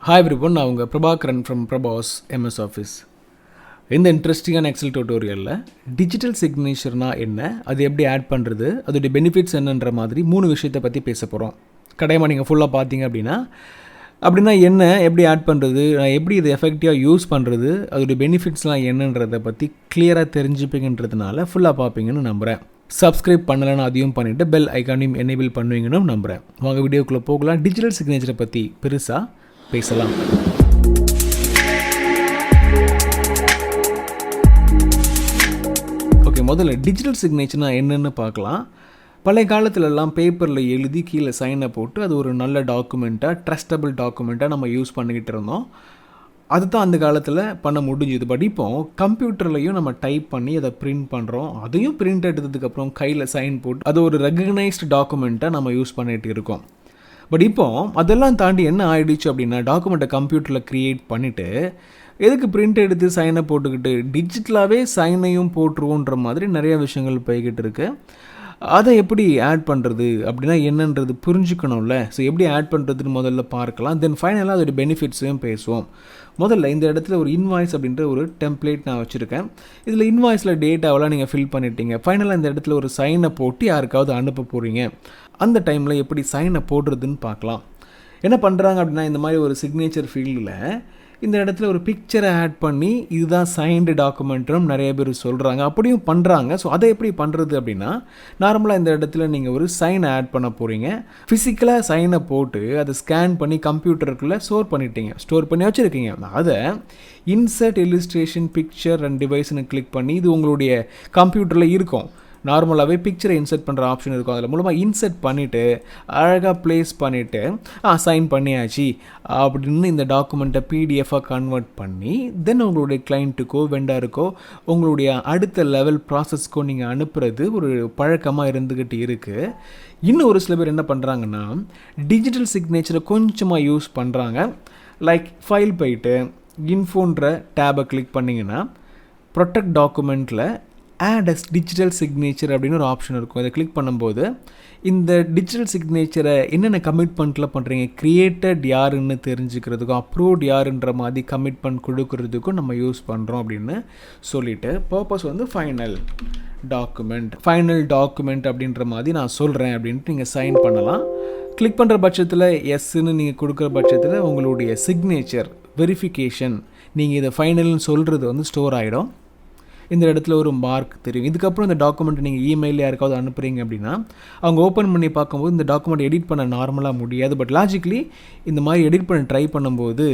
Hi everyone, நான் உங்கள் Prabhakaran from Prabas MS Office. இந்த இன்ட்ரெஸ்டிங்கான எக்ஸல் டியூட்டோரியலில் டிஜிட்டல் சிக்னேச்சர்னா என்ன, அது எப்படி ஆட் பண்ணுறது, அதோடைய பெனிஃபிட்ஸ் என்னன்ற மாதிரி 3 விஷயத்தை பற்றி பேச போகிறோம். கடையமாக நீங்கள் ஃபுல்லாக பார்த்தீங்க அப்படின்னா என்ன, எப்படி ஆட் பண்ணுறது, நான் எப்படி இதை எஃபெக்டிவாக யூஸ் பண்ணுறது, அதோடைய பெனிஃபிட்ஸ்லாம் என்னன்றதை பற்றி கிளியராக தெரிஞ்சுப்பீங்கன்றதுனால ஃபுல்லாக பார்ப்பீங்கன்னு நம்புகிறேன். சப்ஸ்கிரைப் பண்ணலைன்னா அதையும் பண்ணிவிட்டு பெல் ஐக்கானையும் எனேபிள் பண்ணுவீங்கன்னு நம்புகிறேன். வாங்க வீடியோக்குள்ளே போகலாம். டிஜிட்டல் சிக்னேச்சரை பற்றி பெருசாக பேசலாம். ஓகே, முதல்ல டிஜிட்டல் சிக்னேச்சர்னா என்னென்னு பார்க்கலாம். பழைய காலத்துலலாம் பேப்பரில் எழுதி கீழே சைனை போட்டு அது ஒரு நல்ல டாக்குமெண்ட்டாக, ட்ரஸ்டபிள் டாக்குமெண்ட்டாக நம்ம யூஸ் பண்ணிக்கிட்டு இருந்தோம். அதுதான் அந்த காலத்தில் பண்ண முடிஞ்சுது. பட் இப்போ கம்ப்யூட்டர்லையும் நம்ம டைப் பண்ணி அதை பிரிண்ட் பண்ணுறோம். அதையும் பிரிண்ட் எடுத்ததுக்கப்புறம் கையில் சைன் போட்டு அது ஒரு ரெகக்னைஸ்டு டாக்குமெண்ட்டாக நம்ம யூஸ் பண்ணிகிட்டு இருக்கோம். பட் இப்போ அதெல்லாம் தாண்டி என்ன ஆகிடுச்சு அப்படின்னா, டாக்குமெண்ட்டை கம்ப்யூட்டரில் க்ரியேட் பண்ணிவிட்டு எதுக்கு பிரிண்ட் எடுத்து சைனை போட்டுக்கிட்டு டிஜிட்டலாகவே சைனையும் போட்டுருவோன்ற மாதிரி நிறைய விஷயங்கள் போய்கிட்டு இருக்குது. அதை எப்படி ஆட் பண்ணுறது அப்படின்னா என்னன்றது புரிஞ்சுக்கணும்ல. ஸோ எப்படி ஆட் பண்ணுறதுன்னு முதல்ல பார்க்கலாம். தென் ஃபைனலாக அதோடைய பெனிஃபிட்ஸையும் பேசுவோம். முதல்ல இந்த இடத்துல ஒரு இன்வாய்ஸ் அப்படின்ற ஒரு டெம்ப்ளேட் நான் வச்சுருக்கேன். இதில் இன்வாய்ஸில் டேட்டாவெல்லாம் நீங்கள் ஃபில் பண்ணிட்டீங்க. ஃபைனலாக இந்த இடத்துல ஒரு சைனை போட்டு யாருக்காவது அனுப்ப போகிறீங்க. அந்த டைமில் எப்படி சைனை போடுறதுன்னு பார்க்கலாம். என்ன பண்ணுறாங்க அப்படின்னா, இந்த மாதிரி ஒரு சிக்னேச்சர் ஃபீல்டில் இந்த இடத்துல ஒரு பிக்சரை ஆட் பண்ணி இதுதான் சைன்டு டாக்குமெண்ட்டும் நிறைய பேர் சொல்கிறாங்க, அப்படியும் பண்ணுறாங்க. ஸோ அதை எப்படி பண்ணுறது அப்படின்னா, நார்மலாக இந்த இடத்துல நீங்கள் ஒரு சைனை ஆட் பண்ண போகிறீங்க. ஃபிசிக்கலாக சைனை போட்டு அதை ஸ்கேன் பண்ணி கம்ப்யூட்டருக்குள்ளே ஸ்டோர் பண்ணி வச்சுருக்கீங்க. அதை இன்சர்ட் இல்லுஸ்ட்ரேஷன் பிக்சர் அண்ட் டிவைஸ்னு கிளிக் பண்ணி இது உங்களுடைய கம்ப்யூட்டரில் இருக்கும். நார்மலாகவே பிக்சரை இன்சர்ட் பண்ணுற ஆப்ஷன் இருக்கும். அதில் மூலமாக இன்சர்ட் பண்ணிவிட்டு அழகாக ப்ளேஸ் பண்ணிவிட்டு சைன் பண்ணியாச்சு அப்படின்னு இந்த டாக்குமெண்ட்டை பிடிஎஃபாக கன்வெர்ட் பண்ணி தென் உங்களுடைய கிளைண்ட்டுக்கோ வெண்டருக்கோ உங்களுடைய அடுத்த லெவல் ப்ராசஸ்க்கோ நீங்கள் அனுப்புறது ஒரு பழக்கமாக இருந்துக்கிட்டு இருக்குது. இன்னும் ஒரு சில பேர் என்ன பண்ணுறாங்கன்னா, டிஜிட்டல் சிக்னேச்சரை கொஞ்சமாக யூஸ் பண்ணுறாங்க. லைக் ஃபைல் போயிட்டு இன்ஃபோன்ற டேபை கிளிக் பண்ணிங்கன்னா ப்ரொடெக்ட் டாக்குமெண்ட்டில் ஆட் அஸ் டிஜிட்டல் சிக்னேச்சர் அப்படின்னு ஒரு ஆப்ஷன் இருக்கும். அதை கிளிக் பண்ணும்போது இந்த டிஜிட்டல் சிக்னேச்சரை என்னென்ன கமிட்மெண்ட்டில் பண்ணுறீங்க, கிரியேட்டட் யாருன்னு தெரிஞ்சுக்கிறதுக்கும் அப்ரூவ்ட் யாருன்ற மாதிரி கமிட்மெண்ட் கொடுக்கறதுக்கும் நம்ம யூஸ் பண்ணுறோம் அப்படின்னு சொல்லிவிட்டு பர்பஸ் வந்து ஃபைனல் டாக்குமெண்ட் அப்படின்ற மாதிரி நான் சொல்கிறேன் அப்படின்ட்டு நீங்கள் சைன் பண்ணலாம். கிளிக் பண்ணுற பட்சத்தில் எஸ்ன்னு நீங்கள் கொடுக்குற பட்சத்தில் உங்களுடைய சிக்னேச்சர் வெரிஃபிகேஷன் நீங்கள் இதை ஃபைனல்னு சொல்கிறது வந்து ஸ்டோர் ஆகிடும். இந்த இடத்துல ஒரு மார்க் தெரியும். இதுக்கப்புறம் இந்த டாக்குமெண்ட் நீங்கள் இமெயிலில் யாருக்காவது அனுப்புகிறீங்க அப்படின்னா அவங்க ஓப்பன் பண்ணி பார்க்கும்போது இந்த டாக்குமெண்ட் எடிட் பண்ண நார்மலாக முடியாது. பட் லாஜிக்கலி இந்த மாதிரி எடிட் பண்ண ட்ரை பண்ணும்போது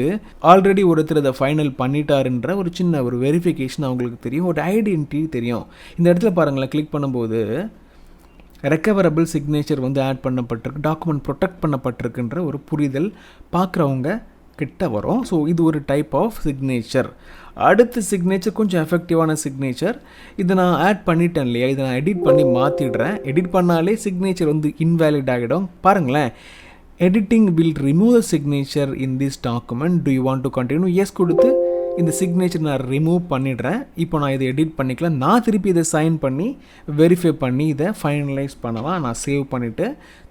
ஆல்ரெடி ஒருத்தர் இதை ஃபைனல் பண்ணிட்டாருன்ற ஒரு சின்ன ஒரு வெரிஃபிகேஷன் அவங்களுக்கு தெரியும், ஒரு ஐடென்டிட்டி தெரியும். இந்த இடத்துல பாருங்களேன், கிளிக் பண்ணும்போது ரெக்கவரபிள் சிக்னேச்சர் வந்து ஆட் பண்ணப்பட்டிருக்கு, டாக்குமெண்ட் ப்ரொடெக்ட் பண்ணப்பட்டிருக்குன்ற ஒரு புரிதல் பார்க்குறவங்க கிட்ட வரும். ஸோ இது ஒரு டைப் ஆஃப் சிக்னேச்சர். அடுத்த சிக்னேச்சர் கொஞ்சம் எஃபெக்டிவான சிக்னேச்சர். இதை நான் ஆட் பண்ணிட்டேன் இல்லையா, இதை நான் எடிட் பண்ணி மாற்றிடுறேன். எடிட் பண்ணாலே சிக்னேச்சர் வந்து இன்வேலிட் ஆகிடும். பாருங்களேன், editing will remove the signature in this document, do you want to continue, yes கொடுத்து இந்த சிக்னேச்சர் நான் ரிமூவ் பண்ணிடுறேன். இப்போ நான் இதை எடிட் பண்ணிக்கலாம். நான் திருப்பி இதை சைன் பண்ணி வெரிஃபை பண்ணி இதை ஃபைனலைஸ் பண்ணலாம். நான் சேவ் பண்ணிவிட்டு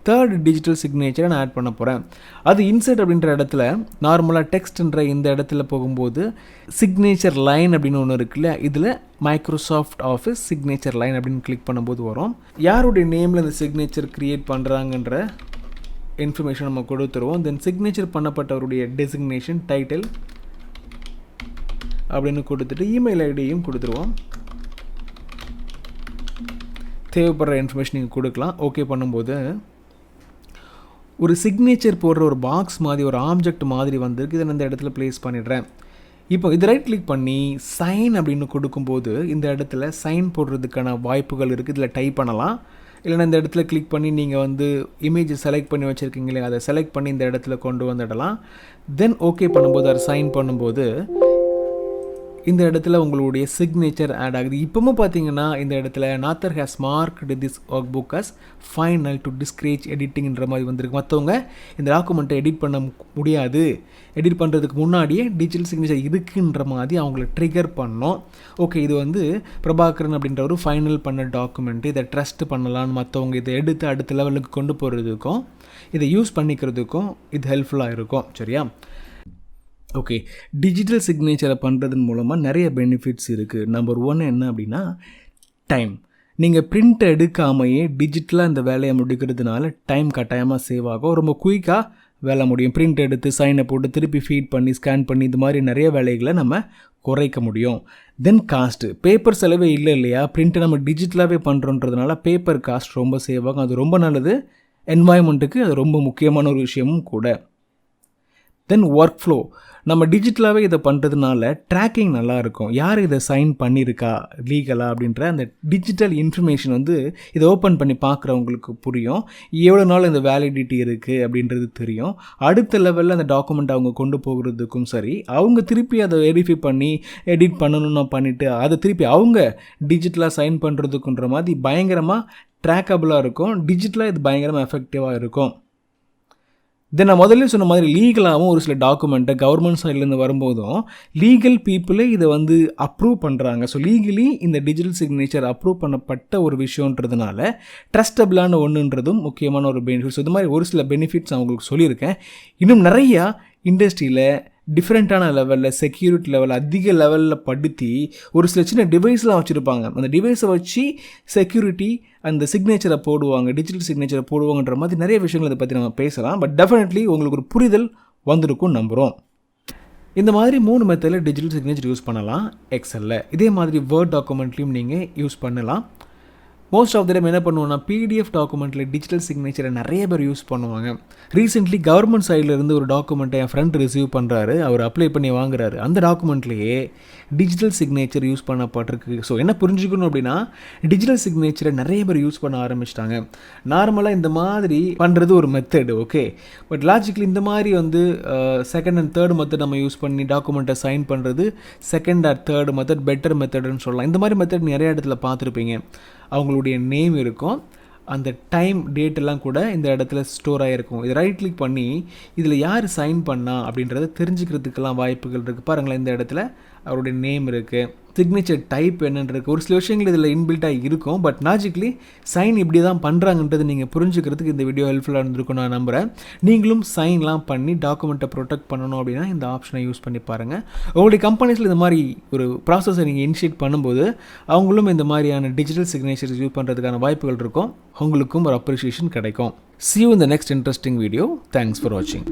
தேர்ட் டிஜிட்டல் சிக்னேச்சரை நான் ஆட் பண்ண போகிறேன். அது இன்சர்ட் அப்படின்ற இடத்துல நார்மலாக டெக்ஸ்ட்ன்ற இந்த இடத்துல போகும்போது சிக்னேச்சர் லைன் அப்படின்னு ஒன்று இருக்குல்ல, இதில் மைக்ரோசாஃப்ட் ஆஃபீஸ் சிக்னேச்சர் லைன் அப்படின்னு கிளிக் பண்ணும்போது வரும். யாருடைய நேமில் இந்த சிக்னேச்சர் க்ரியேட் பண்ணுறாங்கன்ற இன்ஃபர்மேஷன் நம்ம கொடுத்துருவோம். தென் சிக்னேச்சர் பண்ணப்பட்டவருடைய டெசிக்னேஷன் டைட்டில் அப்படின்னு கொடுத்துட்டு இமெயில் ஐடியையும் கொடுத்துருவோம். தேவைப்படுற இன்ஃபர்மேஷன் நீங்கள் கொடுக்கலாம். ஓகே பண்ணும்போது ஒரு சிக்னேச்சர் போடுற ஒரு பாக்ஸ் மாதிரி ஒரு ஆப்ஜெக்ட் மாதிரி வந்திருக்கு. இதை இந்த இடத்துல ப்ளேஸ் பண்ணிடுறேன். இப்போ இது ரைட் கிளிக் பண்ணி சைன் அப்படின்னு கொடுக்கும்போது இந்த இடத்துல சைன் போடுறதுக்கான வாய்ப்புகள் இருக்குது. இதில் டைப் பண்ணலாம், இல்லைனா இந்த இடத்துல கிளிக் பண்ணி நீங்கள் வந்து இமேஜை செலக்ட் பண்ணி வச்சுருக்கீங்களே அதை செலக்ட் பண்ணி இந்த இடத்துல கொண்டு வந்துடலாம். தென் ஓகே பண்ணும்போது அதை சைன் பண்ணும்போது இந்த இடத்துல உங்களுடைய சிக்னேச்சர் ஆட் ஆகுது. இப்போவும் பார்த்தீங்கன்னா இந்த இடத்துல an author has marked this workbook as final to discourage எடிட்டிங்ன்ற மாதிரி வந்திருக்கு. மற்றவங்க இந்த டாக்குமெண்ட்டை எடிட் பண்ண முடியாது, எடிட் பண்ணுறதுக்கு முன்னாடியே டிஜிட்டல் சிக்னேச்சர் இருக்குன்ற மாதிரி அவங்கள ட்ரிகர் பண்ணோம். ஓகே, இது வந்து பிரபாகரன் அப்படின்ற ஒரு ஃபைனல் பண்ண டாக்குமெண்ட்டு, இதை ட்ரஸ்ட் பண்ணலான்னு மற்றவங்க இதை எடுத்து அடுத்த லெவலுக்கு கொண்டு போகிறதுக்கும் இதை யூஸ் பண்ணிக்கிறதுக்கும் இது ஹெல்ப்ஃபுல்லாக இருக்கும். சரியா? ஓகே, டிஜிட்டல் சிக்னேச்சரை பண்ணுறதன் மூலமாக நிறைய பெனிஃபிட்ஸ் இருக்குது. நம்பர் 1 என்ன அப்படின்னா டைம். நீங்கள் பிரிண்ட் எடுக்காமையே டிஜிட்டலாக இந்த வேலையை முடிக்கிறதுனால டைம் கட்டாயமாக சேவ் ஆகும். ரொம்ப குயிக்காக வேலை முடியும். பிரிண்ட் எடுத்து சைனை போட்டு திருப்பி ஃபீட் பண்ணி ஸ்கேன் பண்ணி இது மாதிரி நிறைய வேலைகளை நம்ம குறைக்க முடியும். தென் காஸ்ட்டு, பேப்பர் செலவே இல்லை இல்லையா, பிரிண்ட்டை நம்ம டிஜிட்டலாகவே பண்ணுறோன்றதுனால பேப்பர் காஸ்ட் ரொம்ப சேவ் ஆகும். அது ரொம்ப நல்லது. என்வாயன்மெண்ட்டுக்கு அது ரொம்ப முக்கியமான ஒரு விஷயமும் கூட. தென் ஒர்க் ஃப்ளோ, நம்ம டிஜிட்டலாகவே இதை பண்ணுறதுனால ட்ராக்கிங் நல்லாயிருக்கும். யார் இதை சைன் பண்ணியிருக்கா லீகலாக அப்படின்ற அந்த டிஜிட்டல் இன்ஃபர்மேஷன் வந்து இதை ஓப்பன் பண்ணி பார்க்குறவங்களுக்கு புரியும். எவ்வளோ நாள் இந்த வேலிடிட்டி இருக்குது அப்படின்றது தெரியும். அடுத்த லெவலில் அந்த டாக்குமெண்ட் அவங்க கொண்டு போகிறதுக்கும் சரி, அவங்க திருப்பி அதை வெரிஃபை பண்ணி எடிட் பண்ணணும்னா பண்ணிவிட்டு அதை திருப்பி அவங்க டிஜிட்டலாக சைன் பண்ணுறதுக்குன்ற மாதிரி பயங்கரமாக ட்ராக்கபிளாக இருக்கும். டிஜிட்டலாக இது பயங்கரமாக எஃபெக்டிவாக இருக்கும். தென் நான் முதல்ல சொன்ன மாதிரி லீகலாகவும் ஒரு சில டாக்குமெண்ட்டை கவர்மெண்ட் சைட்லேருந்து வரும்போதும் லீகல் பீப்புளே இதை வந்து அப்ரூவ் பண்ணுறாங்க. ஸோ லீகலி இந்த டிஜிட்டல் சிக்னேச்சர் அப்ரூவ் பண்ணப்பட்ட ஒரு விஷயன்றதுனால ட்ரஸ்டபிளான ஒன்றுன்றதும் முக்கியமான ஒரு பெனிஃபிட்ஸ். இது மாதிரி ஒரு சில பெனிஃபிட்ஸ் நான் உங்களுக்கு சொல்லியிருக்கேன். இன்னும் நிறையா இண்டஸ்ட்ரியில் டிஃப்ரெண்ட்டான லெவலில் செக்யூரிட்டி லெவலில் அதிக லெவலில் படுத்தி ஒரு சில சின்ன டிவைஸ்லாம் வச்சுருப்பாங்க. அந்த டிவைஸை வச்சு செக்யூரிட்டி அந்த சிக்னேச்சரை போடுவாங்க, டிஜிட்டல் சிக்னேச்சரை போடுவாங்கன்ற மாதிரி நிறைய விஷயங்கள் இதை பற்றி நம்ம பேசலாம். பட் டெஃபினெட்லி உங்களுக்கு ஒரு புரிதல் வந்திருக்கும் நம்புகிறோம். இந்த மாதிரி 3 மெத்தடில் டிஜிட்டல் சிக்னேச்சர் யூஸ் பண்ணலாம் எக்ஸலில். இதே மாதிரி வேர்ட் டாக்குமெண்ட்லேயும் நீங்கள் யூஸ் பண்ணலாம். மோஸ்ட் ஆஃப் த டைம் என்ன பண்ணுவோம்னா பிடிஎஃப் டாக்குமெண்ட்டில் டிஜிட்டல் சிக்னேச்சரை நிறைய பேர் யூஸ் பண்ணுவாங்க. ரீசெண்ட்லி கவர்மெண்ட் சைட்லேருந்து ஒரு டாக்குமெண்ட்டை என் ஃப்ரெண்ட் ரிசீவ் பண்ணுறாரு, அவர் அப்ளை பண்ணி வாங்குறாரு. அந்த டாக்குமெண்ட்லேயே டிஜிட்டல் சிக்னேச்சர் யூஸ் பண்ணப்பட்டிருக்கு. ஸோ என்ன புரிஞ்சுக்கணும் அப்படின்னா டிஜிட்டல் சிக்னேச்சரை நிறைய பேர் யூஸ் பண்ண ஆரம்பிச்சிட்டாங்க. நார்மலாக இந்த மாதிரி பண்ணுறது ஒரு மெத்தடு, ஓகே. பட் லாஜிக்கலி இந்த மாதிரி வந்து செகண்ட் அண்ட் தேர்ட் மெத்தட் நம்ம யூஸ் பண்ணி டாக்குமெண்ட்டை சைன் பண்ணுறது second or third method better மெத்தடுன்னு சொல்லலாம். இந்த மாதிரி மெத்தட் நிறைய இடத்துல பார்த்துருப்பீங்க. அவங்களுடைய நேம் இருக்கும், அந்த டைம் டேட் எல்லாம் கூட இந்த இடத்துல ஸ்டோர் ஆகிருக்கும். இதை ரைட் கிளிக் பண்ணி இதில் யார் சைன் பண்ணா அப்படின்றத தெரிஞ்சுக்கிறதுக்கெல்லாம் வாய்ப்புகள் இருக்குது. பாருங்களேன், இந்த இடத்துல அவருடைய நேம் இருக்குது, சிக்னேச்சர் டைப் என்னன்னு இருக்குது. ஒரு சில விஷயங்கள் இதில் இன்பில்ட்டாக இருக்கும். பட் லாஜிக்கலி சைன் இப்படி தான் பண்ணுறாங்கன்றது நீங்கள் புரிஞ்சுக்கிறதுக்கு இந்த வீடியோ ஹெல்ப்ஃபுல்லாக இருந்திருக்கும் நான் நம்புகிறேன். நீங்களும் சைன்லாம் பண்ணி டாக்குமெண்ட்டை ப்ரொடெக்ட் பண்ணணும் அப்படின்னா இந்த ஆப்ஷனை யூஸ் பண்ணி பாருங்கள். உங்களுடைய கம்பெனிஸில் இந்த மாதிரி ஒரு ப்ராசஸை நீங்கள் இனிஷியேட் பண்ணும்போது அவங்களும் இந்த மாதிரியான டிஜிட்டல் சிக்னேச்சர்ஸ் யூஸ் பண்ணுறதுக்கான வாய்ப்புகள் இருக்கும். உங்களுக்கும் ஒரு அப்ரிஷியேஷன் கிடைக்கும். See you in the next interesting video. Thanks for watching.